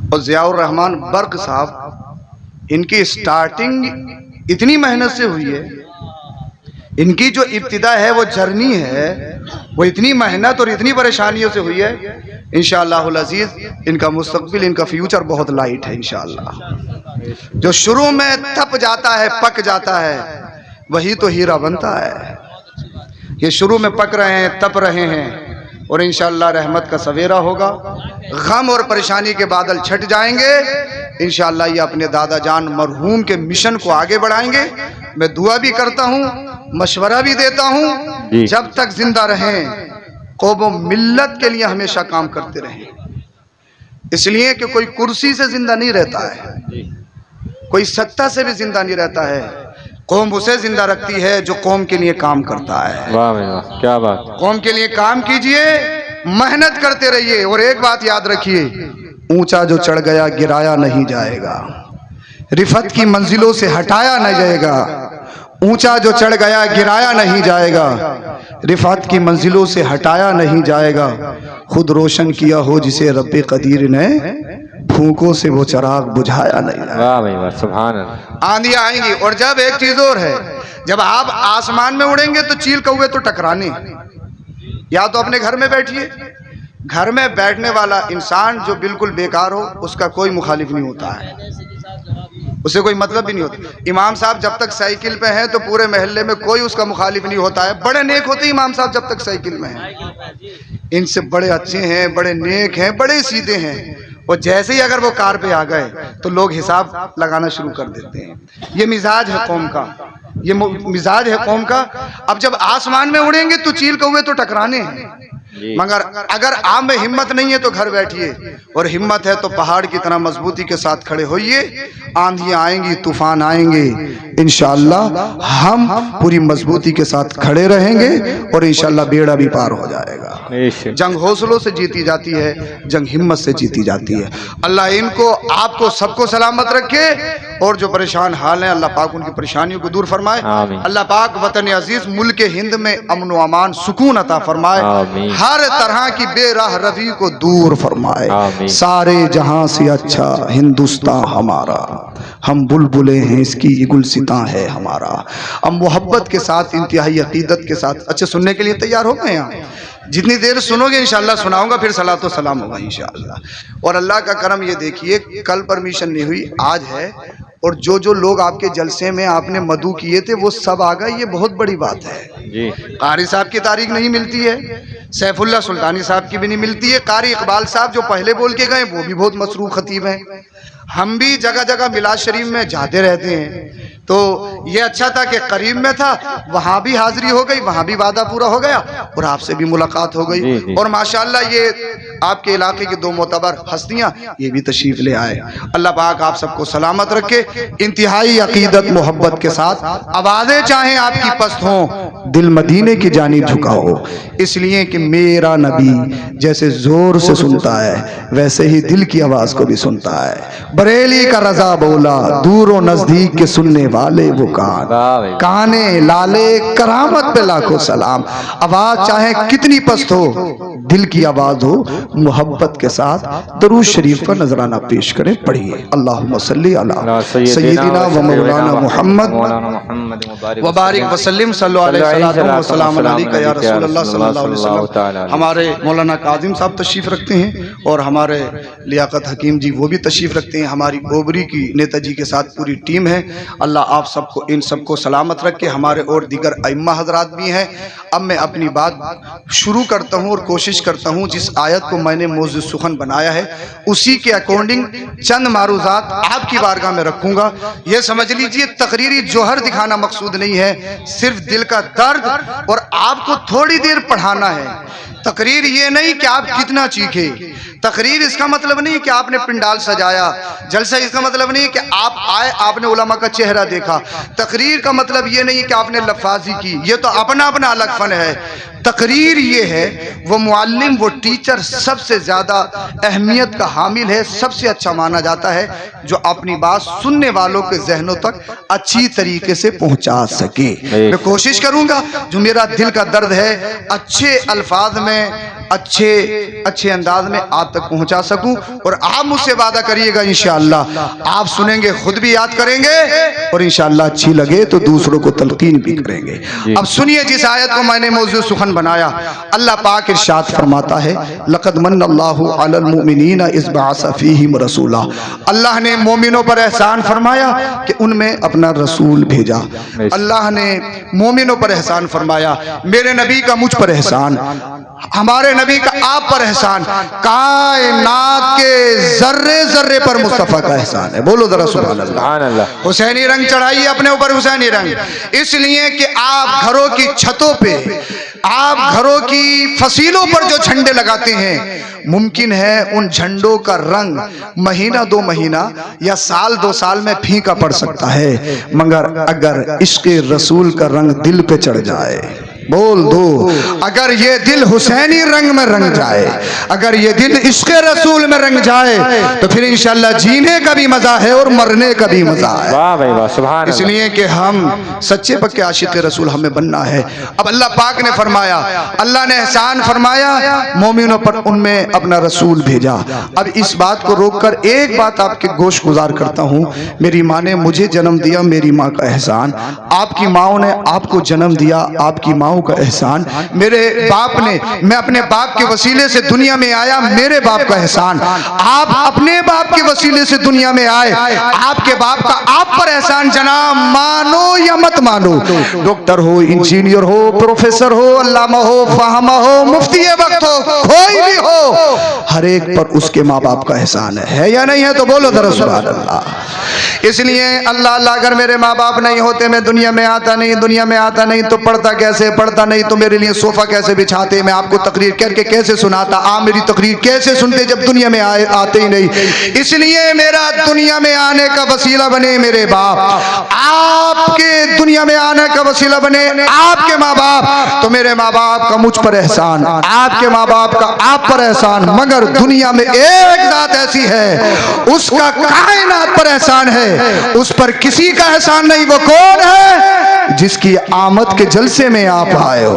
और ज़ियाउर रहमान बर्क साहब, इनकी स्टार्टिंग इतनी मेहनत से हुई है, इनकी जो इब्तिदा है वो जर्नी है वो इतनी मेहनत और इतनी परेशानियों से हुई है। इंशाअल्लाहुल अज़ीज़ इनका मुस्तक़बिल, इनका फ्यूचर बहुत लाइट है इंशाअल्लाह। जो शुरू में तप जाता है, पक जाता है, वही तो हीरा बनता है। ये शुरू में पक रहे हैं, तप रहे हैं और इंशाअल्लाह रहमत का सवेरा होगा। गम और परेशानी के बादल छट जाएंगे इंशाअल्लाह। ये अपने दादा जान मरहूम के मिशन को आगे बढ़ाएंगे। मैं दुआ भी करता हूँ, मशवरा भी देता हूँ, जब तक जिंदा रहें कौम मिल्लत के लिए हमेशा काम करते रहें। इसलिए कि कोई कुर्सी से जिंदा नहीं रहता है, कोई सत्ता से भी जिंदा नहीं रहता है। कौम उसे जिंदा रखती है जो कौम के लिए काम करता है। वाह वाह, क्या बात। कौम के लिए काम कीजिए, मेहनत करते रहिए और एक बात याद रखिए, ऊंचा जो चढ़ गया गिराया नहीं जाएगा, रिफत की मंजिलों से हटाया नहीं जाएगा। ऊंचा जो चढ़ गया गिराया नहीं जाएगा, रिफत की मंजिलों से हटाया नहीं जाएगा। खुद रोशन किया हो जिसे रब्बे कदीर ने, फूकों से वो चिराग बुझाया नहीं जाएगा। वाह भाई वाह, सुभान अल्लाह। आंधियां आएंगी और जब एक चीज और है, जब आप आसमान में उड़ेंगे तो चील कौवे तो टकराने। या तो अपने घर में बैठिए, घर में बैठने वाला इंसान जो बिल्कुल बेकार हो उसका कोई मुखालिफ नहीं होता है, उसे कोई मतलब भी नहीं होता। इमाम साहब जब तक साइकिल पे हैं तो पूरे मोहल्ले में कोई उसका मुखालिफ नहीं होता है। बड़े नेक होते इमाम साहब जब तक साइकिल में हैं, इनसे बड़े अच्छे हैं, बड़े नेक हैं, बड़े सीधे हैं। और जैसे ही अगर वो कार पे आ गए तो लोग हिसाब लगाना शुरू कर देते हैं। ये मिजाज है कौम का, ये मिजाज है कौम का। अब जब आसमान में उड़ेंगे तो चील कौवे तो टकराने हैं, मगर अगर आप में हिम्मत नहीं है तो घर बैठिए, और हिम्मत है तो पहाड़ की तरह मजबूती के साथ खड़े होइए। आंधियां आएंगी, तूफान आएंगे, इंशाअल्लाह हम पूरी मजबूती के साथ खड़े रहेंगे और इंशाअल्लाह बेड़ा भी पार हो जाएगा। जंग हौसलों से जीती जाती है, जंग हिम्मत से जीती जाती है। अल्लाह इनको, आपको, सबको सलामत रखे और जो परेशान हाल हैं अल्लाह पाक उनकी परेशानियों को दूर फरमाए। अल्लाह पाक वतन अजीज मुल्क हिंद में अमन व अमान सुकून अता फरमाए, हर तरह की बेराह रवी को दूर फरमाए। सारे जहां से अच्छा हिंदुस्तान हमारा, हम बुलबुलें हैं इसकी ये गुलसितां है हमारा। हम मोहब्बत के साथ, इंतहाई अकीदत के साथ, अच्छे सुनने के लिए तैयार हो गए हैं? जितनी देर सुनोगे इंशाअल्लाह सुनाऊंगा, फिर सलात व सलाम होगा इंशाअल्लाह। और अल्लाह का करम ये देखिए, कल परमिशन नहीं हुई, आज है। और जो जो लोग आपके जलसे में आपने मदू किए थे वो सब आ गए, ये बहुत बड़ी बात है जी। कारी साहब की तारीख नहीं मिलती है, सैफुल्लाह सुल्तानी साहब की भी नहीं मिलती है, कारी इकबाल साहब जो पहले बोल के गए वो भी बहुत मसरूफ खतीब हैं। हम भी जगह जगह मिलाद शरीफ में जाते रहते हैं, तो ये अच्छा था कि करीब में था, वहाँ भी हाजिरी हो गई, वहाँ भी वादा पूरा हो गया और आपसे भी मुलाकात हो गई। और माशाअल्लाह ये आपके इलाके की दो मोतबर हस्तियाँ ये भी तशरीफ ले आए। अल्लाह पाक आप सबको सलामत रखे, इंतहाई अकीदत मोहब्बत के साथ। आवाज़ें चाहे आपकी पस्त हों, दिल मदीने की जानिब झुकाओ, इसलिए कि मेरा नबी जैसे जोर से सुनता है वैसे ही दिल की आवाज़ को भी सुनता है। बरेली का रजा बोला, दूर नजदीक के सुनने वाले वो कान, काने लाले करामत पे लाखों सलाम। आवाज चाहे कितनी पस्त हो, दिल की आवाज हो, मोहब्बत के साथ दरूद शरीफ का नजराना पेश करें। पढ़िए अल्लाहुम्मा सल्ली अला सय्यिदिना व मौलाना मुहम्मद व बारिक व सल्लिम सल्लल्लाहु अलैहि वसल्लम अलैका या रसूलल्लाह सल्लल्लाहु अलैहि वसल्लम। हमारे मौलाना काजिम साहब तशरीफ रखते हैं और हमारे लियाकत हकीम जी वो भी तशरीफ रखते हैं। हमारी ओबरी की नेताजी के साथ पूरी टीम है। अल्लाह आप सबको, इन सबको सलामत रखे। हमारे और दीगर अइम्मा हजरात भी हैं। अब मैं अपनी बात शुरू करता हूँ और कोशिश करता हूँ जिस आयत को मैंने मौजूद सुखन बनाया है उसी के अकॉर्डिंग चंद मारूजात आपकी बारगाह में रखूंगा। ये समझ लीजिए तकरीरी जोहर दिखाना मकसूद नहीं है, सिर्फ दिल का दर्द और आपको थोड़ी देर पढ़ाना है। तकरीर ये नहीं कि आप कितना चीखे, तकरीर इसका मतलब नहीं कि आपने पिंडाल सजाया, जलसा इसका मतलब नहीं कि आप आए आपने उलमा का चेहरा देखा। तकरीर का मतलब ये नहीं कि आपने लफाजी की, ये तो अपना अपना अलग फन है। तकरीर ये है, वो मुअल्लिम, वो टीचर सबसे ज़्यादा अहमियत का हामिल है, सबसे अच्छा माना जाता है जो अपनी बात सुनने वालों के जहनों तक अच्छी तरीके से पहुंचा सके। मैं कोशिश करूंगा जो मेरा दिल का दर्द है अच्छे अल्फाज में, अच्छे अंदाज में आप तक पहुंचा सकूं, और आप मुझसे वादा करिएगा इंशाअल्लाह आप सुनेंगे, खुद भी याद करेंगे और इंशाअल्लाह अच्छी लगे तो दूसरों को तलकीन भी करेंगे। अब सुनिए जिस आयत को मैंने मौजू सुखन बनाया, अल्लाह पाक इरशाद फरमाता है, लक़द मन्नल्लाहु अलल मुमिनीना इज़ बअसा फ़ीहिम रसूला। अल्लाह ने मोमिनों पर एहसान फरमाया कि उनमें अपना रसूल भेजा। अल्लाह ने मोमिनों पर एहसान फरमाया, मेरे नबी का मुझ पर एहसान, हमारे नबी का आप पर एहसान, कायनात के जर्रे जर्रे पर मुस्तफा का एहसान है। बोलो जरा सुभान अल्लाह। हुसैनी रंग चढ़ाइए अपने ऊपर, हुसैनी रंग, इसलिए कि आप घरों की छतों पे, आप घरों की फसीलों पर जो झंडे लगाते हैं, मुमकिन है उन झंडों का रंग महीना 2 महीना या साल 2 साल में फीका पड़ सकता है, मगर अगर इश्क़े रसूल का रंग दिल पे चढ़ जाए, बोल दो, अगर ये दिल हुसैनी रंग में रंग जाए, अगर ये दिल इश्क़ रसूल में रंग जाए, तो फिर इंशाअल्लाह जीने का भी मजा है और मरने का भी मजा है। वाह भाई वाह, सुभान अल्लाह। इसलिए कि हम सच्चे पक्के आशिक़ रसूल हमें बनना है। अब अल्लाह पाक ने फरमाया, अल्लाह ने एहसान फरमाया मोमिनों पर, उनमें अपना रसूल भेजा। अब इस बात को रोककर एक बात आपके गोश गुजार करता हूँ, मेरी माँ ने मुझे जन्म दिया, मेरी माँ का एहसान, आपकी माओ ने आपको जन्म दिया, आपकी माँ का एहसान, मेरे बाप ने, मैं अपने बाप के वसीले से दुनिया में आया, मेरे बाप का एहसान, आप अपने बाप के वसीले से दुनिया में आए, आपके बाप का आप पर एहसान। जनाब मानो या मत मानो, डॉक्टर हो, इंजीनियर हो, प्रोफेसर हो, अल्लामा हो, फाहमा हो, मुफ्ती वक्त हो, कोई भी हो, हर एक पर उसके माँ बाप का एहसान है या नहीं है? तो बोलो जरा सुभान अल्लाह। इसलिए अल्लाह अल्लाह, अगर मेरे माँ बाप नहीं होते मैं दुनिया में आता नहीं, दुनिया में आता नहीं तो पढ़ता कैसे, पढ़ता नहीं तो मेरे लिए सोफा कैसे बिछाते, मैं आपको तकरीर करके कैसे सुनाता, आप मेरी तकरीर कैसे सुनते जब दुनिया में आते ही नहीं। इसलिए मेरा दुनिया में आने का वसीला बने मेरे बाप, आपके दुनिया में आने का वसीला बने आपके माँ बाप, तो मेरे माँ बाप का मुझ पर एहसान, आपके माँ बाप का आप पर एहसान। मगर दुनिया में एक जात ऐसी है उसका कायनात पर एहसान है, उस पर किसी का एहसान नहीं। वो कौन है? जिसकी आमद के जलसे में आप आए हो,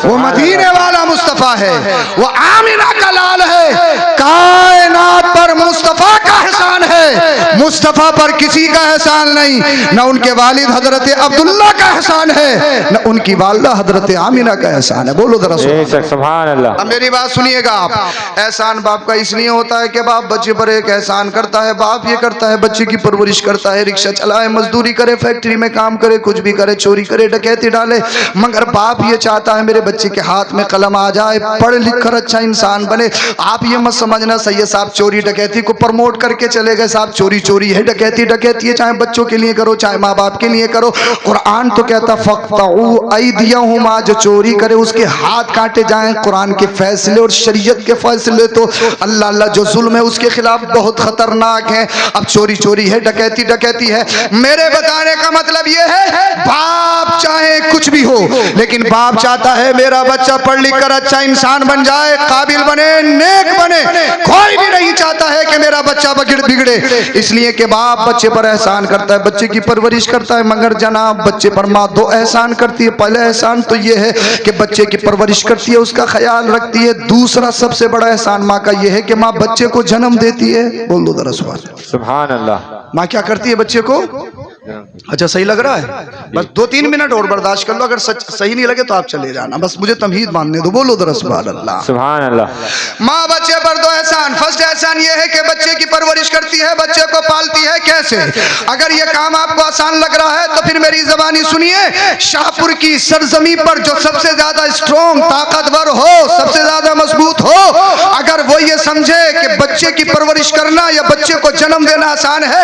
वो मदीने वाला मुस्तफा है, वो आमिना का लाल है। कायनात पर मुस्तफा का एहसान है, मुस्तफा पर किसी का एहसान नहीं। न उनके वालिद हजरत अब्दुल्ला का एहसान है, न उनकी वालिदा हजरत आमिना का एहसान है। बोलो जरा सुभान अल्लाह। अब मेरी बात सुनिएगा आप, एहसान बाप का इसलिए होता है कि बाप बच्चे पर एक एहसान करता है, बाप ये करता है बच्चे की परवरिश करता है, रिक्शा चलाए, मजदूरी करे, फैक्ट्री में काम करे, कुछ भी करे, चोरी करे, डकैती डाले, मगर बाप ये चाहता है मेरे बच्चे के हाथ में कलम आ जाए, पढ़ लिख कर अच्छा इंसान बने। आप ये मत समझना सैयद साहब चोरी डकैती को प्रमोट करके चले गए, साहब चोरी चोरी है, डकैती डकैती है, चाहे बच्चों के लिए करो चाहे माँ बाप के लिए करो। कुरान तो कहता फक़्तऊ ऐदियहुमा, जो चोरी करे उसके हाथ काटे जाएं। कुरान के फैसले और शरीयत के फैसले तो अल्लाह अल्लाह जो जुल्म है उसके खिलाफ बहुत खतरनाक है। अब चोरी चोरी है, डकैती डकैती है। मेरे बताने का मतलब ये है बाप चाहे कुछ भी हो, लेकिन बाप चाहता है मेरा बच्चा पढ़ लिख कर अच्छा इंसान बन जाए, काबिल बने, नेक बने। कोई भी नहीं चाहता है कि मेरा बच्चा बिगड़े, इसलिए कि बाप बच्चे पर एहसान करता है, बच्चे की परवरिश करता है। मगर जनाब बच्चे पर माँ 2 एहसान करती है। पहला एहसान तो ये है कि बच्चे की परवरिश करती है, उसका ख्याल रखती है। दूसरा सबसे बड़ा एहसान माँ का ये है कि माँ बच्चे को जन्म देती है। बोल दो जरा सुभान अल्लाह। माँ क्या करती है बच्चे को? अच्छा सही लग रहा है? बस 2-3 मिनट और बर्दाश्त कर लो, अगर सही नहीं लगे तो आप चले जाना, बस मुझे तमहीद मानने दो। बोलो जरा सुभान अल्लाह। सुभान अल्लाह। माँ बच्चे पर 2 एहसान। फर्स्ट एहसान ये है कि बच्चे की परवरिश करती है, बच्चे को पालती है। कैसे? अगर ये काम आपको आसान लग रहा है तो फिर मेरी ज़बानी सुनिए। शाहपुर की सरजमी पर जो सबसे ज्यादा स्ट्रॉन्ग, ताकतवर हो, सबसे ज्यादा मजबूत हो, अगर वो ये समझे कि बच्चे की परवरिश करना या बच्चे को जन्म देना आसान है,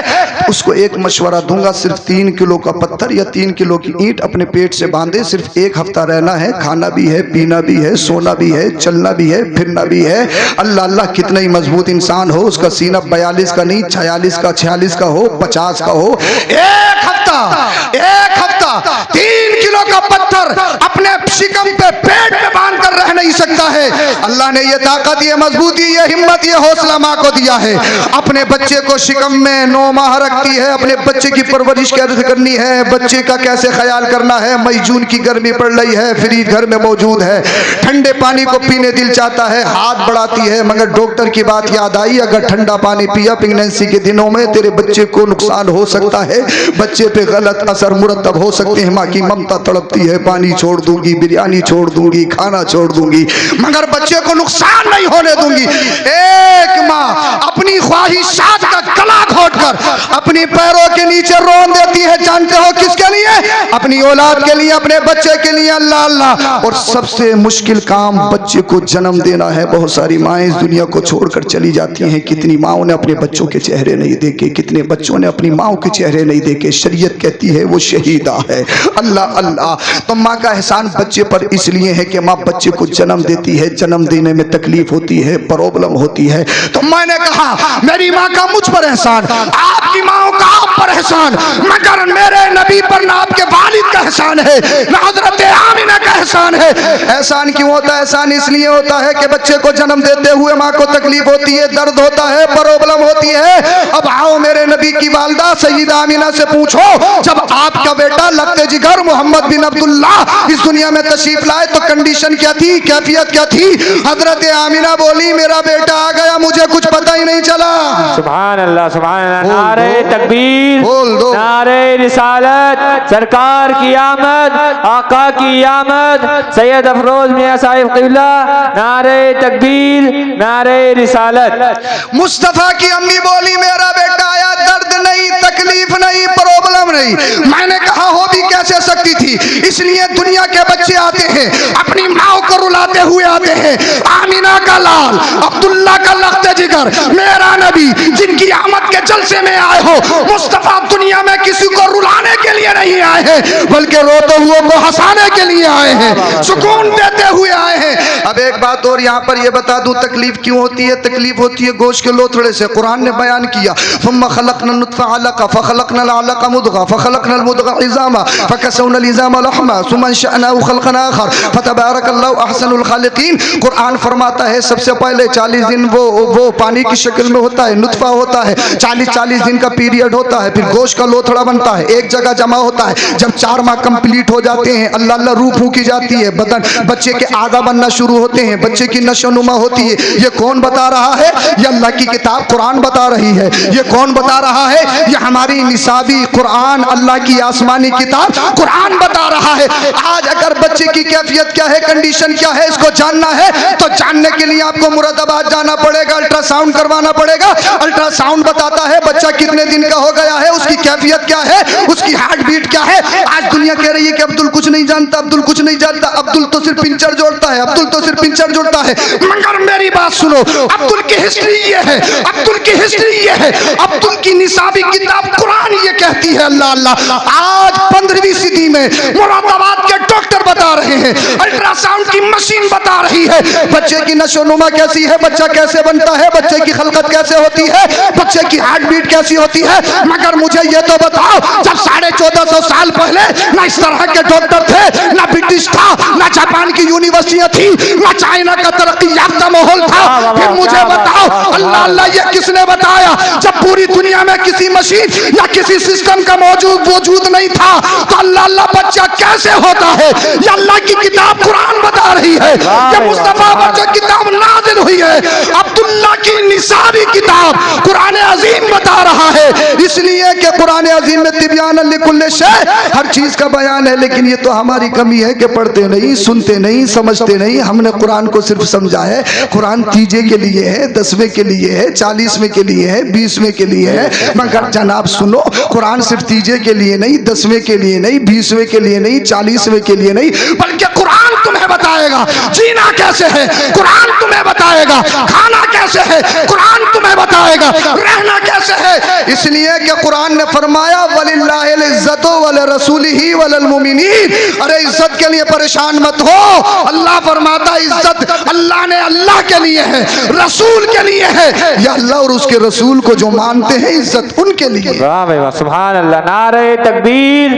उसको एक मशवरा दूंगा, सिर्फ 3 किलो का पत्थर या 3 किलो की ईंट अपने पेट से बांधे, सिर्फ 1 हफ्ता रहना है, खाना भी है, पीना भी है, सोना भी है, चलना भी है, फिरना भी है। अल्लाह अल्लाह कितना ही मजबूत इंसान हो, उसका सीना 42 का नहीं 46 का, 46 का हो, 50 का हो, 1 हफ्ता 3 किलो का पत्थर अपने शिकम शिकम पे पेट पे बांध कर रह नहीं सकता है। अल्लाह ने ये ताकत, ये मजबूती, ये हिम्मत, ये हौसला माँ को दिया है। अपने बच्चे को शिकम में 9 माह रखती है, अपने बच्चे की परवरिश कैसे करनी है, बच्चे का कैसे ख्याल करना है। मई जून की गर्मी पड़ रही है, फ्रिज घर में मौजूद है, ठंडे पानी को पीने दिल चाहता है, हाथ बढ़ाती है, मगर डॉक्टर की बात याद आई, अगर ठंडा पानी पिया प्रेगनेंसी के दिनों में तेरे बच्चे को नुकसान हो सकता है, बच्चे पे गलत असर मुरतब हो सकते हैं। माँ की ममता तड़पती है, पानी छोड़ दूंगी, बिरयानी छोड़ दूंगी, खाना छोड़ दूंगी, मगर बच्चे को नुकसान नहीं होने दूंगी। एक माँ अपनी ख्वाहिशात का गला घोट कर अपनी पैरों के नीचे रोन देती है, जानते हो किसके लिए? अपनी औलाद के लिए, अपने बच्चे के लिए। अल्लाह अल्लाह। और सबसे मुश्किल काम बच्चे को जन्म देना है। बहुत सारी माएं इस दुनिया को छोड़कर चली जाती हैं, कितनी माओं ने अपने बच्चों के चेहरे नहीं देखे, कितने बच्चों ने अपनी माओं के चेहरे नहीं देखे। शरीयत कहती है वो शहीदा है। अल्लाह अल्लाह। तो माँ का एहसान बच्चे पर इसलिए है कि माँ बच्चे को जन्म देती है, जन्म देने में तकलीफ होती है, प्रॉब्लम होती है। तो मैंने कहा मेरी माँ का मुझ पर एहसान, आपकी माँ का आप पर एहसान, मगर मेरे नबी पर ना आपके वालिद का एहसान है, ना हजरत आमिना का एहसान है। एहसान क्यों होता है? एहसान इसलिए होता है कि बच्चे को जन्म देते हुए माँ को तकलीफ होती है, दर्द होता है, प्रॉब्लम होती है। अब आओ मेरे नबी की वालदा सैयदा आमिना से पूछो, जब आपका बेटा लगते जिगर मोहम्मद बिन अब्दुल्ला इस दुनिया में तशरीफ लाए तो कंडीशन क्या थी, कैफियत क्या थी? हजरत आमिना बोली मेरा बेटा आ गया, मुझे कुछ पता ही नहीं चला। सुभान अल्लाह, सुभान अल्लाह। नारे तकबीर, बोल दो। नारे रिसालत, सरकार की आमद, आका की आमद, सैयद अफरोज मियां साहिब क़िबला, नारे तकबीर, नारे रिसालत। मुस्तफा की अम्मी बोली मेरा बेटा आया, दर्द नहीं, तकलीफ नहीं, प्रॉब्लम नहीं। मैंने कहा हो भी कैसे सकती थी? इसलिए दुनिया के बच्चे आते हैं, अपनी माँ को रुलाते हुए आते हैं। आमिना का लाल, अब्दुल्ला का लख्ते जिगर, मेरा नबी जिनकी आमद के जलसे में आए हो। मुस्तफा दुनिया में किसी को रुलाने के लिए नहीं आए हैं, बल्कि रोते हुए को हंसाने के लिए आए हैं, सुकून देते हुए आए हैं। अब एक बात और यहाँ पर ये बता दूं, तकलीफ क्यों होती है? तकलीफ होती है गोश्त के लोथड़े से। कुरान ने बयान किया, फम्मा खलकना नुत्फा अलका फखलकना अलका मुदगा फखलकना मुदगा इज़ामा फकसौना इज़ामा लहमा सुम्मा अंशअनाहु खल्क़न आखर फतबारकल्लाहु अहसनुल खालिकीन। कुरान फरमाता है सबसे पहले 40 दिन वो पानी की शक्ल में होता है, नुत्फा होता है, 40 दिन का पीरियड होता है, फिर गोश्त का लोथड़ा बनता है, एक जगह जमा होता है। जब 4 माह कंप्लीट हो जाते हैं, अल्लाह अल्लाह रूह फूकी जाती है, बदन बच्चे के आधा बनना शुरू होते हैं, बच्चे की नशोनुमा होती है। ये कौन बता रहा है? ये अल्लाह की किताब कुरान बता रही है। ये कौन बता रहा है? ये हमारी निसाबी कुरान, अल्लाह की आसमानी किताब कुरान बता रहा है। आज अगर बच्चे की कैफियत क्या है, कंडीशन क्या है, इसको जानना है तो जानने के लिए आपको मुरादाबाद जाना पड़ेगा, अल्ट्रासाउंड करवाना पड़ेगा। अल्ट्रासाउंड बताता है बच्चा कितने दिन का हो गया है, उसकी कैफियत क्या है, उसकी हार्ट बीट क्या है। आज दुनिया कह रही है कि अब्दुल कुछ नहीं जानता, अब्दुल कुछ नहीं जानता, अब्दुल तो सिर्फ पिंचर जोड़ता है, अब्दुल तो सिर्फ पिंचर जोड़ता है। मगर मेरी बात सुनो, अब्दुल की हिस्ट्री ये है, अब्दुल की हिस्ट्री ये है, अब्दुल की निसाबी किताब कुरान ये कहती है। अल्लाह अल्लाह। आज 15वीं सदी में मुरादाबाद के डॉक्टर बता रहे हैं, अल्ट्रासाउंड की मशीन बता रही है बच्चे की नशोनुमा कैसी है, बच्चा कैसे बनता है, बच्चे की खलकत कैसे होती है, बच्चे की हार्ट बीट कैसी होती है। मगर मुझे ये तो बताओ, जब 1450 साल पहले ना इस तरह के डॉक्टर थे, ना ब्रिटिश था, ना जापान की यूनिवर्सिटियां थी, ना चाइना का तरक्की याफ्ता माहौल था, फिर मुझे बताओ अल्लाह अल्लाह ये किसने बताया? जब पूरी दुनिया में किसी मशीन या किसी सिस्टम का वजूद नहीं था तो अल्लाह अल्लाह बच्चा कैसे होता है? ये अल्लाह की किताब कुरान बता रही है। ये मुस्तफा पर जो किताब नाज़िल हुई है, अब्दुल्ला की निसाबी किताब कुरान अजीम बता रहा है। इसलिए कि कुरान अजीम में तिब्यान लिकुल्ल शै, हर चीज का बयान है। लेकिन ये तो हमारी कमी है कि पढ़ते नहीं, सुनते नहीं, समझते नहीं। हमने कुरान को सिर्फ समझा है, कुरान तीजे के लिए है, 10वें के लिए है, 40वें के लिए है, 20वें के लिए है। मगर जनाब सुनो, कुरान सिर्फ तीजे के लिए नहीं, 10वें के लिए नहीं, 20वें के लिए नहीं, 40वें के लिए नहीं, बल्कि कुरान तुम्हें बताएगा जीना कैसे है, कुरान तुम्हें बताएगा खाना कैसे है, कुरान तुम्हें बताएगा रहना कैसे है। इसलिए कि कुरान ने फरमाया वलिल्लाहिल इज्जतु वल रसूलिही वल मुमिनीन। अरे इज्जत के लिए परेशान मत हो, अल्लाह फरमाता इज्जत अल्लाह ने अल्लाह के लिए है, रसूल के लिए है। या अल्लाह और उसके रसूल को जो मानते हैं, इज्जत उन उनके लिए। वाह भाई वाह, सुभान अल्लाह। नारे तकबीर,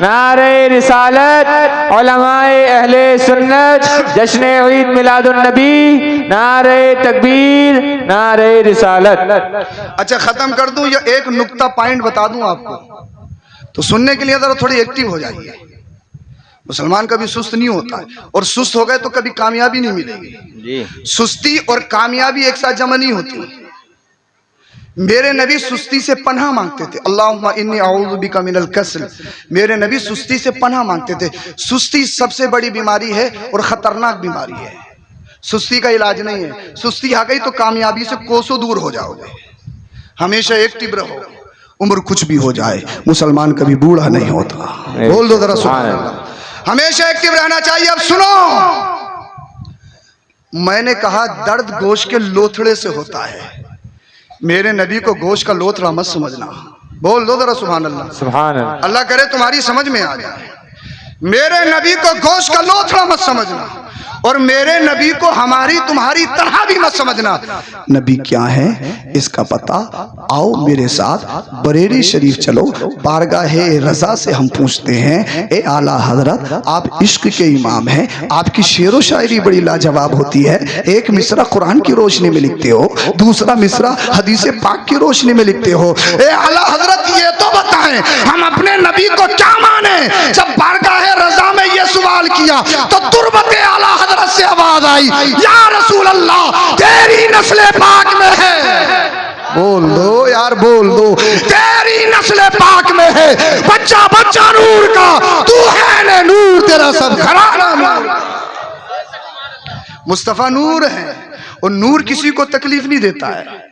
नारे रिसालत, उलमाए अहले सुन्नत, जश्न ईद मिलादुन नबी, नारे तकबीर, नारे रिसालत। अच्छा खत्म कर दूं या एक नुक्ता पॉइंट बता दूं आपको, तो सुनने के लिए जरा थोड़ी एक्टिव हो जाइए। मुसलमान कभी सुस्त नहीं होता है, और सुस्त हो गए तो कभी कामयाबी नहीं मिलेगी जी। सुस्ती और कामयाबी एक साथ जमा नहीं होती। मेरे नबी सुस्ती से पनाह मांगते थे, अल्लाहुम्मा इन्नी अऊज़ु बिका मिनल कसल। मेरे नबी सुस्ती से पनाह मांगते थे। सुस्ती सबसे बड़ी बीमारी है और खतरनाक बीमारी है। सुस्ती का इलाज नहीं है। सुस्ती आ गई तो कामयाबी से कोसों दूर हो जाओगे। हमेशा एक्टिव रहो, उम्र कुछ भी हो जाए, मुसलमान कभी बूढ़ा नहीं होता। बोल दो जरा सुभान अल्लाह। हमेशा एक्टिव रहना चाहिए। अब सुनो, मैंने कहा दर्द गोश्त के लोथड़े से होता है। मेरे नबी को गोश्त का लोथड़ा मत समझना। बोल दो जरा सुभान अल्लाह। सुभान अल्लाह। अल्लाह करे तुम्हारी समझ में आ जाए। मेरे नबी को गोश्त का लोथड़ा मत समझना, और मेरे नबी को हमारी तुम्हारी तरह भी मत समझना। नबी क्या है इसका पता, आओ मेरे साथ बरेली शरीफ चलो, बारगाहे रजा से हम पूछते हैं, ए आला हजरत आप इश्क के इमाम हैं, आपकी शेर व शायरी बड़ी लाजवाब होती है। एक मिसरा कुरान की रोशनी में लिखते हो, दूसरा मिसरा हदीस पाक की रोशनी में लिखते हो। ए आला हजरत ये तो बताएं हम अपने नबी को क्या माने। जब बारगाहे रजा में ये सवाल किया तो तुरबत आला हजरत से आवाज आई, या रसूल अल्लाह तेरी नस्ल पाक में है। बोल दो यार, बोल दो, तेरी नस्ल पाक में है। बच्चा बच्चा नूर का, तू है ने नूर, तेरा सब घराना नूर। मुस्तफा नूर है, और नूर किसी को तकलीफ नहीं देता है।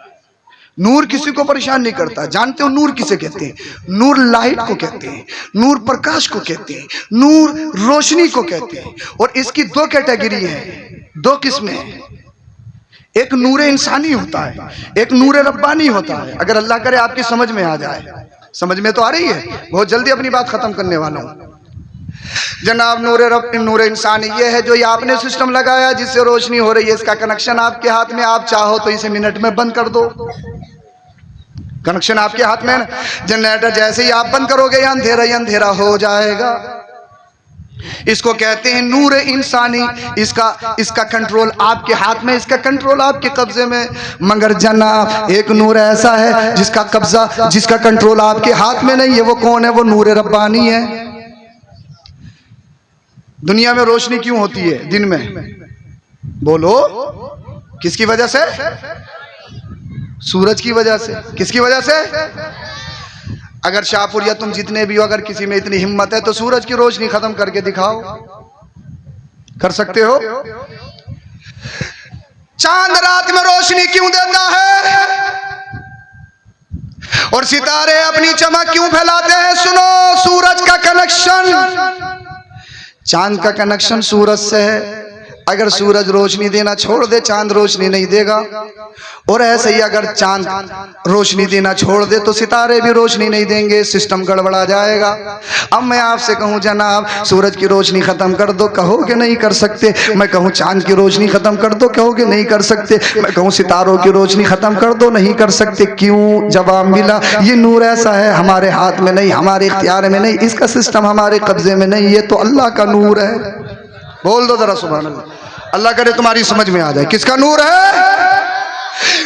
नूर किसी को परेशान नहीं करता। जानते हो नूर किसे कहते हैं? नूर लाइट को कहते हैं, नूर प्रकाश को कहते हैं, नूर रोशनी को कहते हैं। और इसकी दो कैटेगरी है, दो किस्में हैं। एक नूर इंसानी होता है, एक नूर रब्बानी होता है। अगर अल्लाह करे आपकी समझ में आ जाए। समझ में तो आ रही है? बहुत जल्दी अपनी बात खत्म करने वाला हूं जनाब। नूर इंसानी ये है जो ये आपने सिस्टम लगाया जिससे रोशनी हो रही है। इसका कनेक्शन आपके हाथ में, आप चाहो तो इसे मिनट में बंद कर दो। कनेक्शन आपके हाथ में। जनरेटर जैसे ही आप बंद करोगे अंधेरा ही अंधेरा हो जाएगा। इसको कहते हैं नूर इंसानी। इसका कंट्रोल आपके हाथ में, इसका कंट्रोल आपके कब्जे में। मगर जनाब एक नूर ऐसा है जिसका कब्जा, जिसका कंट्रोल आपके हाथ में नहीं है। वो कौन है? वो नूर रब्बानी है। दुनिया में रोशनी क्यों होती है दिन में? बोलो, किसकी वजह से? सूरज की वजह से। किसकी वजह से? अगर शाहपुर या तुम जितने भी हो, अगर किसी में इतनी हिम्मत है तो सूरज की रोशनी खत्म करके दिखाओ। कर सकते हो? चांद रात में रोशनी क्यों देता है और सितारे अपनी चमक क्यों फैलाते हैं? सुनो, सूरज का कनेक्शन चांद का कनेक्शन सूरज से है। अगर सूरज रोशनी देना छोड़ दे, चांद रोशनी नहीं देगा। और ऐसे ही अगर चांद रोशनी देना छोड़ दे तो सितारे भी रोशनी नहीं देंगे। सिस्टम गड़बड़ा जाएगा। अब मैं आपसे कहूं जनाब सूरज की रोशनी खत्म कर दो, कहोगे नहीं कर सकते। मैं कहूं चांद की रोशनी खत्म कर दो, कहोगे नहीं कर सकते। मैं कहूं सितारों की रोशनी खत्म कर दो, नहीं कर सकते। क्यों? जवाब मिला, ये नूर ऐसा है हमारे हाथ में नहीं, हमारे इख्तियार में नहीं, इसका सिस्टम हमारे कब्जे में नहीं। ये तो अल्लाह का नूर है। बोल दो जरा सुभान अल्लाह। अल्लाह करे तुम्हारी समझ में आ जाए। किसका नूर है?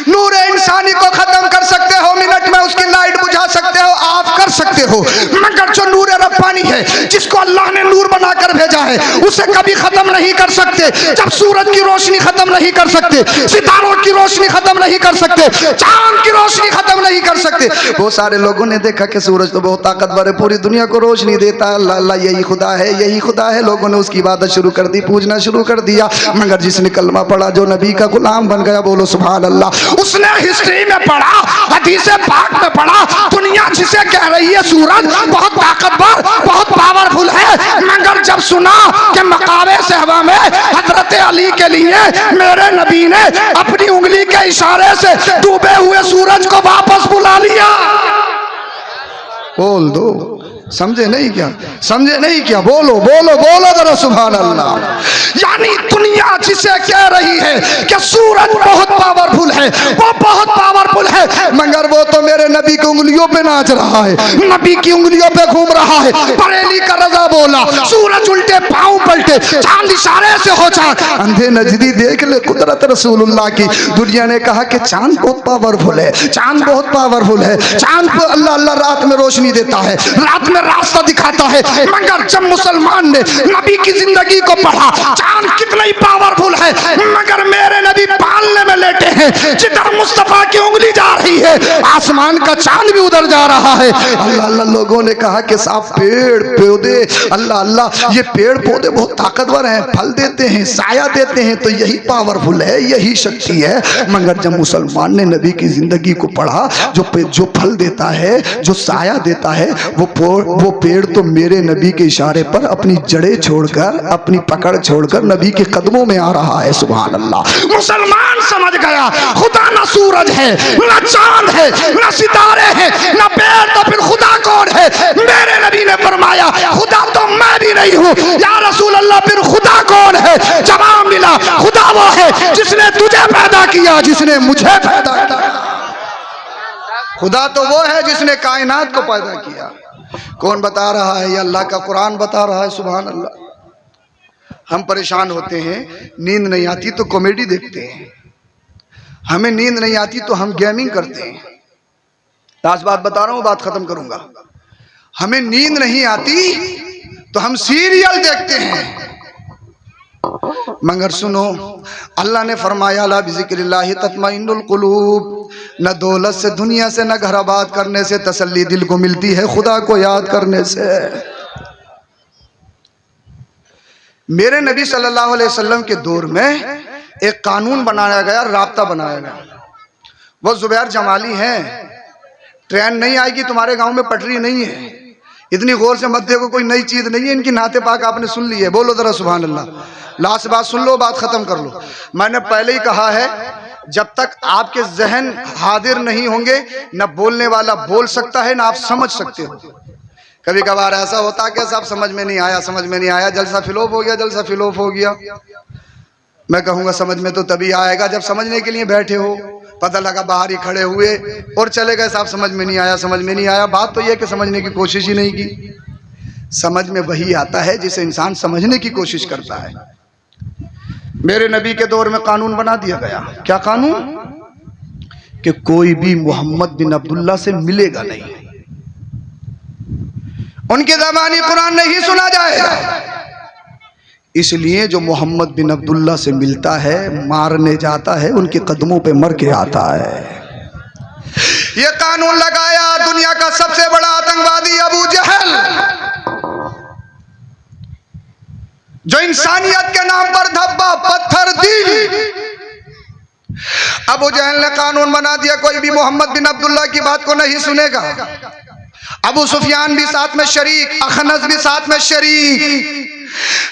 नूर इंसानी को खत्म कर सकते हो, मिनट में उसकी लाइट बुझा सकते हो, आप कर सकते हो। मगर जो नूर रब्बानी है, जिसको अल्लाह ने नूर बनाकर भेजा है, उसे कभी खत्म नहीं कर सकते। जब सूरज की रोशनी खत्म नहीं कर सकते, सितारों की रोशनी खत्म नहीं कर सकते, चांद की रोशनी खत्म नहीं कर सकते। बहुत सारे लोगों ने देखा कि सूरज तो बहुत ताकतवर है, पूरी दुनिया को रोशनी देता है, अल्लाह अल्लाह यही खुदा है, यही खुदा है। लोगों ने उसकी इबादत शुरू कर दी, पूजना शुरू कर दिया। मगर जिसने कलमा पढ़ा, जो नबी का गुलाम बन गया, बोलो सुभान अल्लाह, उसने हिस्ट्री में पढ़ा, हदीस पाक में पढ़ा, दुनिया जिसे कह रही है सूरज बहुत ताकतवर, बहुत पावरफुल है। मगर जब सुना कि मकामे सहबा में हजरत अली के लिए मेरे नबी ने अपनी उंगली के इशारे से डूबे हुए सूरज को वापस बुला लिया। बोल दो, समझे नहीं क्या? समझे नहीं क्या? बोलो बोलो बोलो जरा सुभान अल्लाह। यानी दुनिया जिसे कह रही है कि सूरज बहुत पावरफुल है, वो बहुत पावरफुल है, मगर वो तो मेरे मेरे नबी की उंगलियों पे नाच रहा है, नबी की उंगलियों पे घूम रहा है। बरेली का रजा बोला, सूरज उल्टे पांव पलटे, चांद इशारे से हो चांद। अंधे नजदी देख ले कुदरत रसूलुल्लाह की। दुनिया ने कहा कि चांद बहुत पावरफुल है, चांद बहुत पावरफुल है, चांद को अल्लाह अल्लाह रात में रोशनी देता है, रात में रास्ता दिखाता है। मगर जब मुसलमान ने नबी की जिंदगी को पढ़ा, चांद कितना ही पावरफुल है, मगर मेरे नबी पालने में लेटे हैं। जिधर मुस्तफा की उंगली जा रही है, आसमान का चांद भी उधर जा रहा है। अल्लाह अल्लाह लोगों ने कहा कि साहब पेड़ पौधे, अल्लाह अल्लाह ये पेड़ पौधे बहुत ताकतवर हैं, फल देते हैं, साया देते हैं, तो यही पावरफुल है, यही शक्ति है। मगर जब मुसलमान ने नबी की जिंदगी को पढ़ा, जो फल देता है, जो साया देता है, वो पेड़ तो मेरे नबी के इशारे पर अपनी जड़ें छोड़कर, अपनी पकड़ छोड़कर नबी के कदमों में आ रहा है। सुभान अल्लाह। मुसलमान समझ गया खुदा ना सूरज है, ना चांद है, ना सितारे हैं, ना पेड़, तो फिर खुदा कौन है? मेरे नबी ने फरमाया खुदा तो मैं भी नहीं हूँ। या रसूल अल्लाह, फिर खुदा कौन है? जवाब मिला खुदा वो है जिसने तुझे पैदा किया, जिसने मुझे पैदा किया। खुदा तो वो है जिसने कायनात को पैदा किया। कौन बता रहा है? ये अल्लाह का कुरान बता रहा है। सुभान अल्लाह। हम परेशान होते हैं, नींद नहीं आती तो कॉमेडी देखते हैं, हमें नींद नहीं आती तो हम गेमिंग करते हैं। लास्ट बात बता रहा हूं, बात खत्म करूंगा। हमें नींद नहीं आती तो हम सीरियल देखते हैं। मगर सुनो, अल्लाह ने फरमाया ला बिज़िक्रिल्लाहि तत्मइन्नुल कुलूब। न दौलत से, दुनिया से, न घर आबाद करने से तसल्ली दिल को मिलती है, खुदा को याद करने से। मेरे नबी सल्लल्लाहु अलैहि वसल्लम के दौर में एक कानून बनाया गया, राब्ता बनाया गया। वो जुबैर जमाली हैं, ट्रेन नहीं आएगी तुम्हारे गांव में, पटरी नहीं है, इतनी गौर से मत देखो, कोई नई चीज नहीं है। इनकी नाते पाक आपने सुन ली है, बोलो जरा सुभान अल्लाह। लास्ट बात सुन लो, बात खत्म कर लो। मैंने पहले ही कहा है, जब तक आपके जहन हाजिर नहीं होंगे, न बोलने वाला बोल सकता है, ना आप समझ सकते हो। कभी कभार ऐसा होता है कि साहब समझ में नहीं आया, समझ में नहीं आया, जलसा फिलोप हो गया, जलसा फिलोप हो गया। मैं कहूँगा समझ में तो तभी आएगा जब समझने के लिए बैठे हो। पता लगा बाहर ही खड़े हुए और चले गए, साहब समझ में नहीं आया, समझ में नहीं आया। बात तो यह कि समझने की कोशिश ही नहीं की। समझ में वही आता है जिसे इंसान समझने की कोशिश करता है। मेरे नबी के दौर में कानून बना दिया गया। क्या कानून? कि कोई भी मोहम्मद बिन अब्दुल्ला से मिलेगा नहीं, उनके ज़बानी कुरान नहीं सुना जाएगा। इसलिए जो मोहम्मद बिन अब्दुल्ला से मिलता है, मारने जाता है, उनके कदमों पे मर के आता है। ये कानून लगाया दुनिया का सबसे बड़ा आतंकवादी अबू जहल, जो इंसानियत के नाम पर धब्बा पत्थर दिल। अबू जहल ने कानून बना दिया, कोई भी मोहम्मद बिन अब्दुल्ला की बात को नहीं सुनेगा। अबू सुफियान भी साथ में शरीक, अखनस भी साथ में शरीक।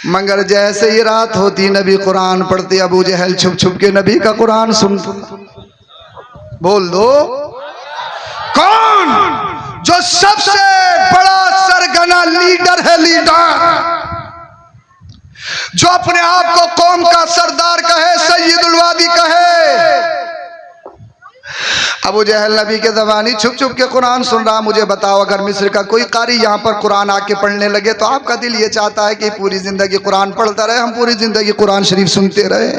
मगर जैसे ही रात होती, नबी कुरान पढ़ते, अबू जहल छुप छुप के नबी का कुरान सुनते। बोल दो कौन? जो सबसे बड़ा सरगना लीडर है, लीडर जो अपने आप को कौम का सरदार कहे, सैयदुल वादी कहे। अबू जहल नबी के ज़बानी छुप छुप के कुरान सुन रहा। मुझे बताओ, अगर मिस्र का कोई कारी यहाँ पर कुरान आके पढ़ने लगे तो आपका दिल ये चाहता है कि पूरी जिंदगी कुरान पढ़ता रहे, हम पूरी जिंदगी कुरान शरीफ सुनते रहे।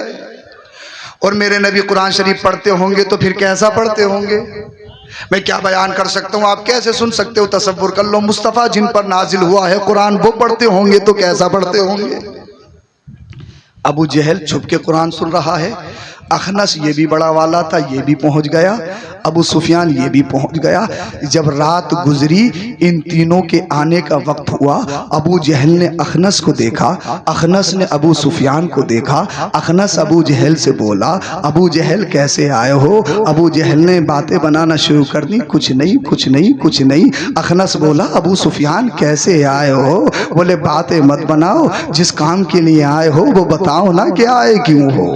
और मेरे नबी कुरान शरीफ पढ़ते होंगे तो फिर कैसा पढ़ते होंगे? मैं क्या बयान कर सकता हूँ, आप कैसे सुन सकते हो? तसव्वुर कर लो, मुस्तफ़ा जिन पर नाजिल हुआ है कुरान, वो पढ़ते होंगे तो कैसा पढ़ते होंगे? अबू जहल छुप के कुरान सुन रहा है। अखनस ये भी बड़ा वाला था, ये भी पहुंच गया। अबू सुफियान ये भी पहुंच गया। जब रात गुजरी, इन तीनों के आने का वक्त हुआ। अबू जहल ने अखनस को देखा, अखनस ने अबू सुफियान को देखा। अखनस अबू जहल से बोला, अबू जहल कैसे आए हो? अबू जहल ने बातें बनाना शुरू कर दी, कुछ नहीं कुछ नहीं कुछ नहीं। अखनस बोला, अबू सुफियान कैसे आए हो? बोले बातें मत बनाओ, जिस काम के लिए आए हो वो बताओ ना कि आए क्यों हो।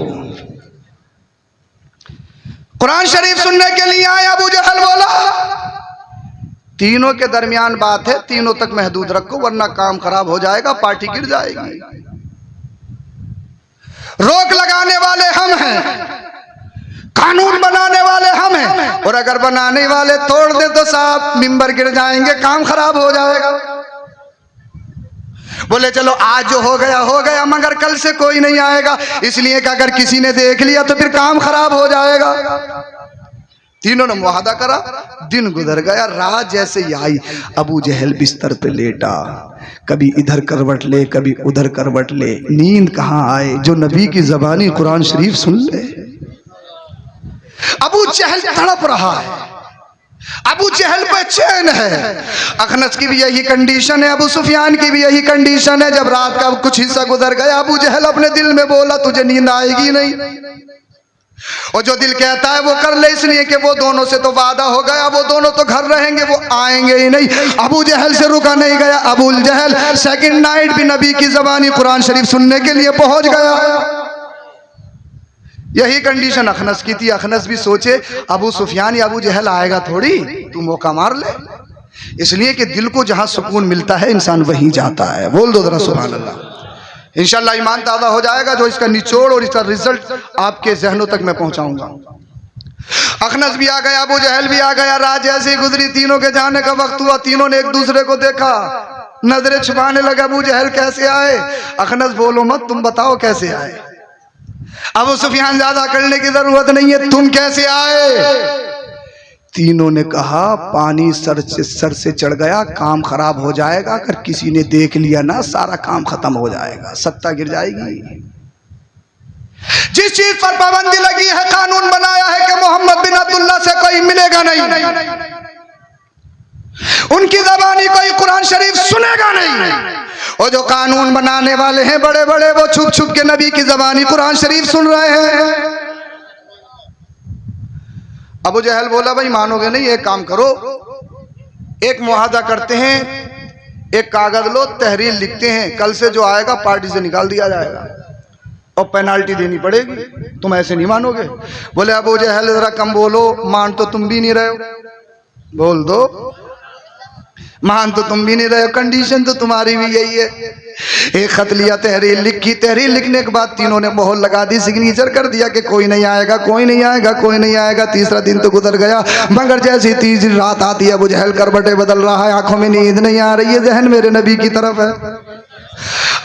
कुरान शरीफ सुनने के लिए आए। अबू जहल बोला, तीनों के दरमियान बात है, तीनों तक महदूद रखो वरना काम खराब हो जाएगा, पार्टी गिर जाएगी। रोक लगाने वाले हम हैं, कानून बनाने वाले हम हैं, और अगर बनाने वाले तोड़ दे तो साहब मिंबर गिर जाएंगे, काम खराब हो जाएगा। बोले चलो आज जो हो गया, मगर कल से कोई नहीं आएगा, इसलिए कि अगर किसी ने देख लिया तो फिर काम खराब हो जाएगा। तीनों ने मुआहदा करा। दिन गुजर गया, रात जैसे ही आई, अबू जहल बिस्तर पे लेटा, कभी इधर करवट ले कभी उधर करवट ले, नींद कहाँ आए जो नबी की ज़बानी कुरान शरीफ सुन ले। अबू जहल तड़प रहा है, अबू जहल पे चैन है। अखनस की भी यही कंडीशन है, अबू सुफियान की भी यही कंडीशन है। जब रात का कुछ हिस्सा गुजर गया, अबू जहल अपने दिल में बोला तुझे नींद आएगी नहीं, और जो दिल कहता है वो कर ले, इसलिए कि वो दोनों से तो वादा हो गया, वो दोनों तो घर रहेंगे, वो आएंगे ही नहीं। अबू जहल से रुका नहीं गया। अबू जहल सेकंड नाइट भी नबी की ज़बानी कुरान शरीफ सुनने के लिए पहुंच गया। यही कंडीशन अखनस की थी। अखनस भी सोचे अबू सुफियान या अबू जहल आएगा थोड़ी, तू मौका मार ले, इसलिए कि दिल को जहां सुकून मिलता है इंसान वहीं जाता है। बोल दो जरा सुभान अल्लाह। इंशाअल्लाह ईमान ताज़ा हो जाएगा, जो इसका निचोड़ और इसका रिजल्ट आपके जहनों तक मैं पहुंचाऊंगा। अखनस भी आ गया, अबू जहल भी आ गया। रात जैसे गुजरी, तीनों के जाने का वक्त हुआ, तीनों ने एक दूसरे को देखा, नजरें छुपाने लगा। अबू जहल कैसे आए? अखनस बोलो मत, तुम बताओ कैसे आए। अबू सुफियान ज्यादा करने की जरूरत नहीं है, तुम कैसे आए? तीनों ने कहा पानी सर से चढ़ गया, काम खराब हो जाएगा, अगर किसी ने देख लिया ना सारा काम खत्म हो जाएगा, सत्ता गिर जाएगी। जिस चीज पर पाबंदी लगी है, कानून बनाया है कि मोहम्मद बिन अब्दुल्ला से कोई मिलेगा नहीं, उनकी ज़बानी कोई कुरान शरीफ सुनेगा नहीं। और जो कानून बनाने वाले हैं बड़े बड़े, वो छुप छुप के नबी की ज़बानी कुरान शरीफ सुन रहे हैं। अबू जहल बोला भाई मानोगे नहीं, एक काम करो, एक मुआहदा करते हैं, एक कागज लो, तहरीर लिखते हैं, कल से जो आएगा पार्टी से निकाल दिया जाएगा और पेनाल्टी देनी पड़ेगी, तुम ऐसे नहीं मानोगे। बोले अबू जहल जरा कम बोलो, मान तो तुम भी नहीं रहे हो, बोल दो, मान तो तुम भी नहीं रहे हो, कंडीशन तो तुम्हारी भी यही है। एक खत लिया, तहरीर लिखी, तहरीर लिखने के बाद तीनों ने मोहर लगा दी, सिग्नेचर कर दिया कि कोई नहीं आएगा, कोई नहीं आएगा, कोई नहीं आएगा। तीसरा दिन तो गुजर गया, मगर जैसी तीसरी रात आती है, अबू जहल करवटें बदल रहा है, आंखों में नींद नहीं आ रही है, जहन मेरे नबी की तरफ है।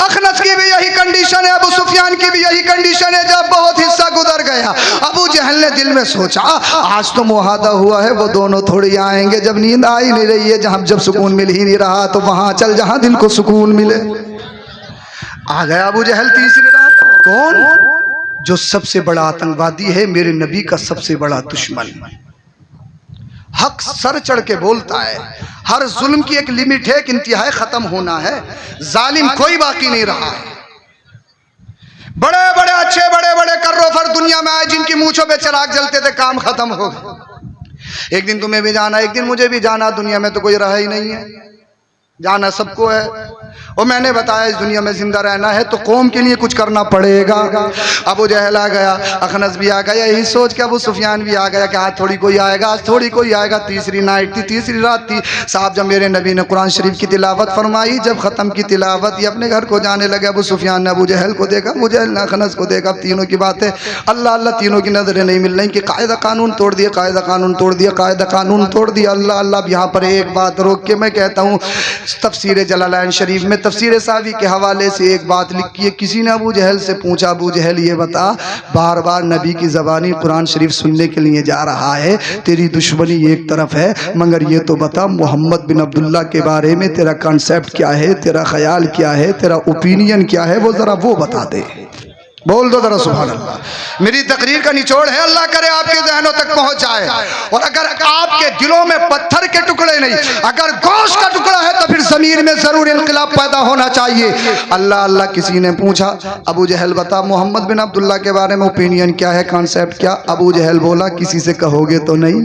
अखनस की भी यही कंडीशन है, अबू सुफियान की भी यही कंडीशन है। जब बहुत हिस्सा गुजर गया, अबू जहल ने दिल में सोचा आज तो मुआहदा हुआ है, वो दोनों थोड़ी आएंगे, जब नींद आ ही नहीं रही है, जब सुकून मिल ही नहीं रहा, तो वहां चल जहां दिल को सुकून मिले। आ गया अबू जहल तीसरी रात। कौन? जो सबसे बड़ा आतंकवादी है, मेरे नबी का सबसे बड़ा दुश्मन। हक सर चढ़ के बोलता है, हर जुल्म की एक लिमिट है, एक इंतहा खत्म होना है, जालिम कोई बाकी नहीं रहा है। बड़े बड़े अच्छे बड़े बड़े कर्रोफर दुनिया में आए, जिनकी मूंछों पे चिराग जलते थे, काम खत्म हो गया। एक दिन तुम्हें भी जाना, एक दिन मुझे भी जाना, दुनिया में तो कोई रहा ही नहीं है, जाना सबको है। और मैंने बताया इस दुनिया में जिंदा रहना है तो कौम के लिए कुछ करना पड़ेगा। अबू जहल आ गया, अखनस भी आ गया, यही सोच के अबू सुफियान भी आ गया कि आज थोड़ी कोई आएगा, आज थोड़ी कोई आएगा। तीसरी नाइट थी, तीसरी रात थी साहब, जब मेरे नबी ने कुरान शरीफ की तिलावत फरमाई, जब ख़त्म की तिलावत, ये अपने घर को जाने लगे। अबू सुफियान ने अबू जहल को देखा, अबू जहल ने अखनस को देखा, तीनों की बात है अल्लाह अल्लाह, तीनों की नजरें नहीं मिल रही कि कायदा कानून तोड़ दिया, कायदा कानून तोड़ दिया, कायदा कानून तोड़ दिया। अल्लाह अल्लाह। यहाँ पर एक बात रोक के मैं कहता हूँ, तफसीर जलालैन शरीफ में तफसीर सावी के हवाले से एक बात लिखी है। किसी ने अबू जहल से पूछा, अबू जहल ये बता, बार बार नबी की ज़बानी कुरान शरीफ सुनने के लिए जा रहा है, तेरी दुश्मनी एक तरफ है, मगर ये तो बता मोहम्मद बिन अब्दुल्ला के बारे में तेरा कॉन्सेप्ट क्या है, तेरा ख्याल क्या है, तेरा ओपिनियन क्या है, वो ज़रा वो बता दे। बोल दो जरा सुभान अल्लाह। मेरी तकरीर का निचोड़ है, अल्लाह करे आपके जहनों तक पहुंच जाए। और अगर आपके दिलों में पत्थर के टुकड़े नहीं, अगर गोश्त का टुकड़ा है, तो फिर ज़मीर में जरूर इनकलाब पैदा होना चाहिए। अल्लाह अल्लाह। किसी ने पूछा, अबू जहल बता मोहम्मद बिन अब्दुल्ला के बारे में ओपिनियन क्या है, कॉन्सेप्ट क्या? अबू जहल बोला किसी से कहोगे तो नहीं,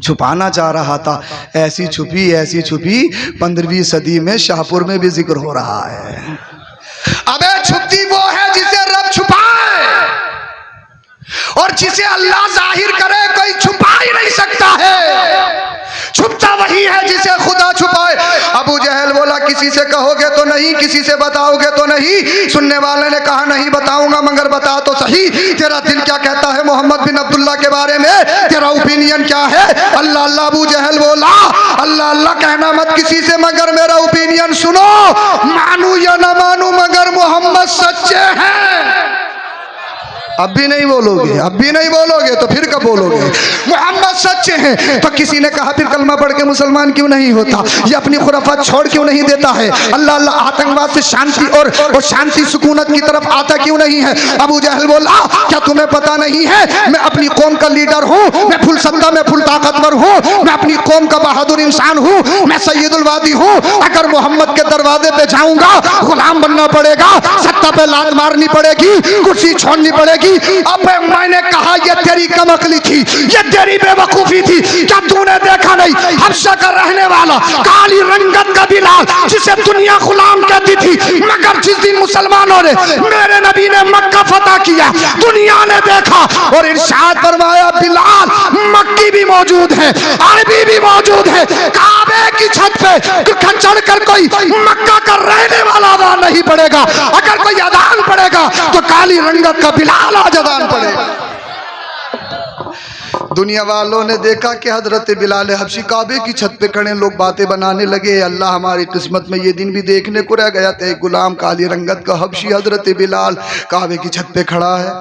छुपाना चाह रहा था। ऐसी छुपी 15वीं सदी में शाहपुर में भी जिक्र हो रहा है। अबे छुपती वो है जिसे रब छुपाए, और जिसे अल्लाह जाहिर करे कोई छुपा ही नहीं सकता है। छुपता वही है जिसे खुदा छुपाए। अबू जहल बोला किसी से कहोगे तो नहीं, किसी से बताओगे तो नहीं। सुनने वाले ने कहा नहीं बताऊंगा, मगर बता तो सही, तेरा दिल क्या कहता है मोहम्मद बिन अब्दुल्ला के बारे में, तेरा ओपिनियन क्या है? अल्लाह अल्लाह अबू जहल बोला, अल्लाह अल्लाह कहना मत किसी से, मगर मेरा ओपिनियन सुनो, मानू या ना मानू मगर मोहम्मद सच्चे हैं। अब भी नहीं बोलोगे, अब भी नहीं बोलोगे तो फिर कब बोलोगे? मोहम्मद सच्चे हैं। तो किसी ने कहा फिर कलमा पढ़ के मुसलमान क्यों नहीं होता, ये अपनी खुराफात छोड़ क्यों नहीं देता है, अल्लाह अल्लाह आतंकवाद से शांति और शांति सुकूनत की तरफ आता क्यों नहीं है? अबू जहल बोला, क्या तुम्हें पता नहीं है मैं अपनी कौम का लीडर हूँ, मैं फुल सत्ता में फुल ताकतवर हूँ, मैं अपनी कौम का बहादुर इंसान हूँ, मैं सैयदुल वादी हूँ। अगर मोहम्मद के दरवाजे पे जाऊंगा गुलाम बनना पड़ेगा, सत्ता पे लात मारनी पड़ेगी, कुर्सी छोड़नी पड़ेगी। अब मैंने कहा ये तेरी कमकली थी, ये तेरी बेवकूफी थी। क्या तूने देखा नहीं हबशा का रहने वाला काली रंगत का बिलाल, जिसे दुनिया गुलाम कहती थी, मगर जिस दिन मुसलमानों ने मेरे नबी ने मक्का फतह किया दुनिया ने देखा और इरशाद फरमाया बिलाल मक्की भी मौजूद है, अरबी भी मौजूद है। काबे की छत पे चढ़ कर कोई मक्का का रहने वाला अजान नहीं पड़ेगा, अगर कोई अजान पड़ेगा तो काली रंगत का बिलाल आज अजान पड़ेगा। दुनिया वालों ने देखा कि हजरत बिलाल हबशी काबे की छत पे खड़े, लोग बातें बनाने लगे। अल्लाह हमारी किस्मत में ये दिन भी देखने को रह गया था, गुलाम काली रंगत का हबशी हजरत बिलाल काबे की छत पे खड़ा है।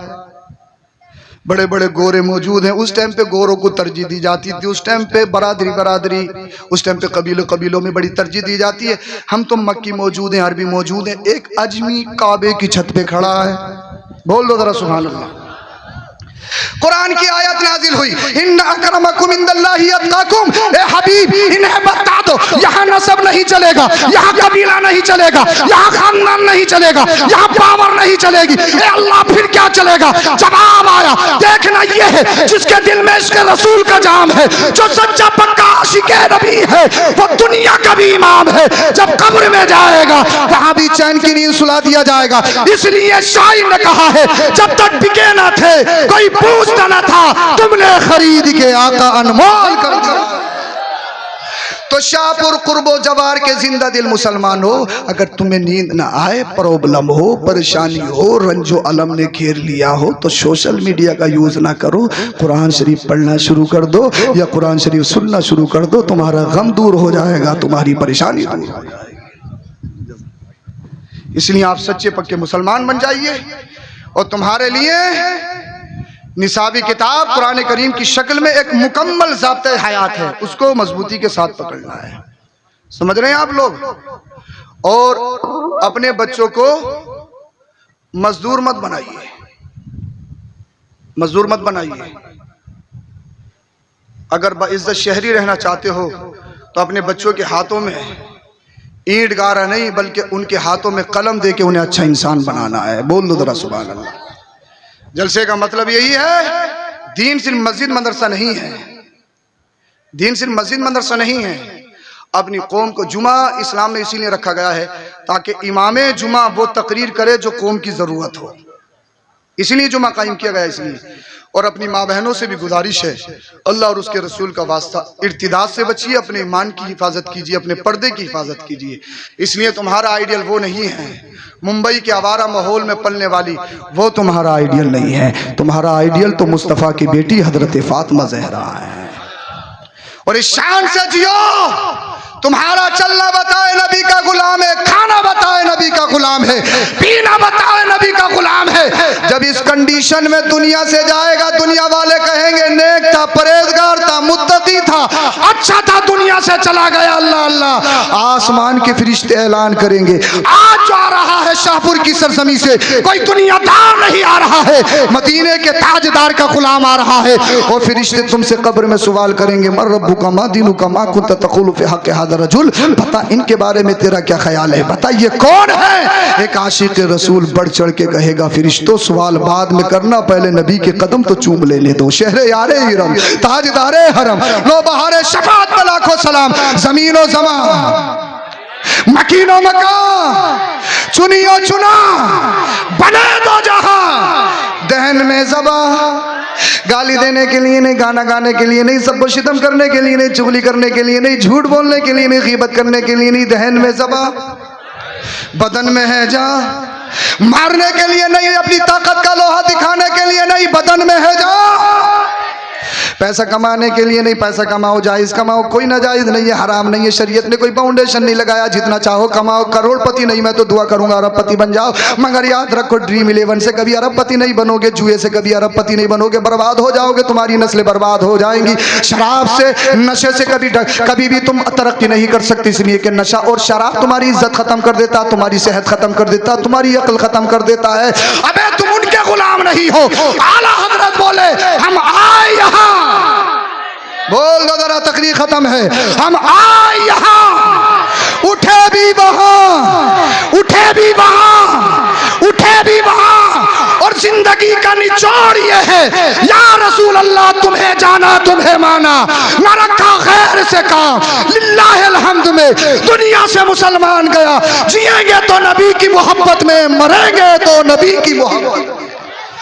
बड़े बड़े गोरे मौजूद हैं। उस टाइम पे गोरों को तरजीह दी जाती थी, उस टाइम पे बरादरी, उस टाइम पे कबीलों में बड़ी तरजीह दी जाती है। हम तो मक्की मौजूद हैं, अरबी मौजूद हैं, एक अजमी काबे की छत पे खड़ा है। बोल दो जरा सुभान अल्लाह। कुरान की आयत नाजिल हुई, इन्ना अकरमकुम इंदल्लाहि अत्काकुम। ए हबीब इन्हें बता दो, यहाँ नस्ब नहीं चलेगा, यहाँ कबीला नहीं चलेगा, यहाँ खानदान नहीं चलेगा, यहाँ पावर नहीं चलेगी। ए अल्लाह फिर क्या चलेगा? जवाब आया, देखना ये है जिसके दिल में इसके रसूल का जाम है, जो सच्चा पक्का आशिक़े नबी है, वो दुनिया का भी इमाम है। जब कब्र में जाएगा वहां भी चैन की नींद सुला दिया जाएगा। इसलिए शायर ने कहा है, जब तक बिके ना थे कोई पूछता ना था, तुमने खरीद के आका अनमोल कर दिया। तो शाहपुर कुर्बो जवार के जिंदा दिल मुसलमान हो, अगर तुम्हें नींद ना आए, प्रॉब्लम हो, परेशानी हो, रंजो अलम ने घेर लिया हो, तो सोशल मीडिया का यूज ना करो, कुरान शरीफ पढ़ना शुरू कर दो या कुरान शरीफ सुनना शुरू कर दो, तुम्हारा गम दूर हो जाएगा, तुम्हारी परेशानी दूर हो जाएगी। इसलिए आप सच्चे पक्के मुसलमान बन जाइए और तुम्हारे लिए निसाबी किताब कुरान करीम की शक्ल में एक मुकम्मल ज़ाब्ता हयात है, उसको मजबूती के साथ पकड़ना है। समझ रहे हैं आप लोग? और अपने बच्चों को मजदूर मत बनाइए, मजदूर मत बनाइए। अगर बाइज्जत शहरी रहना चाहते हो तो अपने बच्चों के हाथों में ईंट गारा नहीं, बल्कि उनके हाथों में कलम दे के उन्हें अच्छा इंसान बनाना है। बोल दो जरा सुभान अल्लाह। जलसे का मतलब यही है, दीन सिर्फ मस्जिद मदरसा नहीं है, दीन सिर्फ मस्जिद मदरसा नहीं है। अपनी कौम को जुमा इस्लाम में इसीलिए रखा गया है ताकि इमामे जुमा वो तकरीर करे जो कौम की ज़रूरत हो, इसलिए जुमा कायम किया गया। इसलिए और अपनी माँ बहनों से भी गुजारिश है, अल्लाह और उसके रसूल का वास्ता, इर्तिदाद से बचिए, अपने ईमान की हिफाजत कीजिए, अपने पर्दे की हिफाजत कीजिए। इसलिए तुम्हारा आइडियल वो नहीं है, मुंबई के आवारा माहौल में पलने वाली, वो तुम्हारा आइडियल नहीं है। तुम्हारा आइडियल तो मुस्तफ़ा की बेटी हजरत फातिमा ज़हरा है। और इस शान से जियो, तुम्हारा चलना बताए नबी का गुलाम है, खाना बताए नबी का गुलाम है, पीना बताए नबी का गुलाम है। जब इस कंडीशन में दुनिया से जाएगा, दुनिया वाले कहेंगे नेक था, परहेजगार था, मुत्तकी था, अच्छा था, दुनिया से चला गया। अल्लाह अल्लाह, आसमान के फरिश्ते ऐलान करेंगे, आज आ रहा है शाहपुर की सरजमी से कोई दुनियादार नहीं आ रहा है, मदीने के ताजदार का गुलाम आ रहा है। और फरिश्ते तुमसे कब्र में सवाल करेंगे, मर रब्बुका मा दीनुका मा कुंत तक़ूलु फ़ी हक़्क़ि हाज़ा रजुल, बता इनके बारे में तेरा क्या ख्याल है, बता ये कौन है। एक आशिक रसूल बढ़ चढ़ के कहेगा, फरिश्तों सवाल बाद में करना, पहले नबी के कदम तो चूम लेने दो। शहरे यारे हिरम, ताजदारे हरम, लो बहारे शफाअत पे लाखों सलाम, जमीनो जमा मकीनो मकान, चुनियो चुना, बने दो जहां, दहन में ज़बा गाली देने के लिए नहीं, गाना गाने के लिए नहीं, सबको शितम करने के लिए नहीं, चुगली करने के लिए नहीं, झूठ बोलने के लिए नहीं, गीबत करने के लिए नहीं, दहन में ज़बा बदन में है जा, मारने के लिए नहीं, अपनी ताकत का लोहा दिखाने के लिए नहीं, बदन में है जा, पैसा कमाने के लिए नहीं, पैसा कमाओ जायज़ कमाओ, कोई नाजायज़ नहीं है, हराम नहीं है, शरीयत ने कोई फाउंडेशन नहीं लगाया, जितना चाहो कमाओ, करोड़पति नहीं, मैं तो दुआ करूंगा अरबपति बन जाओ, मगर याद रखो ड्रीम 11 से कभी अरबपति नहीं बनोगे, जुए से कभी अरबपति नहीं बनोगे, बर्बाद हो जाओगे, तुम्हारी नस्लें बर्बाद हो जाएंगी, शराब से नशे से कभी भी तुम तरक्की नहीं कर सकती, इसलिए कि नशा और शराब तुम्हारी इज्जत खत्म कर देता, तुम्हारी सेहत खत्म कर देता, तुम्हारी अक्ल खत्म कर देता है। अबे तुम उनके गुलाम नहीं हो। आला हजरत बोले हम आए यहाँ, बोल दो जरा, तकरीर खत्म है, हम आए यहाँ, उठे भी वहां, उठे भी वहां, उठे भी वहां, और जिंदगी का निचोड़ ये है, या रसूल अल्लाह तुम्हें जाना तुम्हें माना, न रखा खैर से काम, लिल्लाहिल हम्द में दुनिया से मुसलमान गया, जिएंगे तो नबी की मोहब्बत में, मरेंगे तो नबी की मोहब्बत।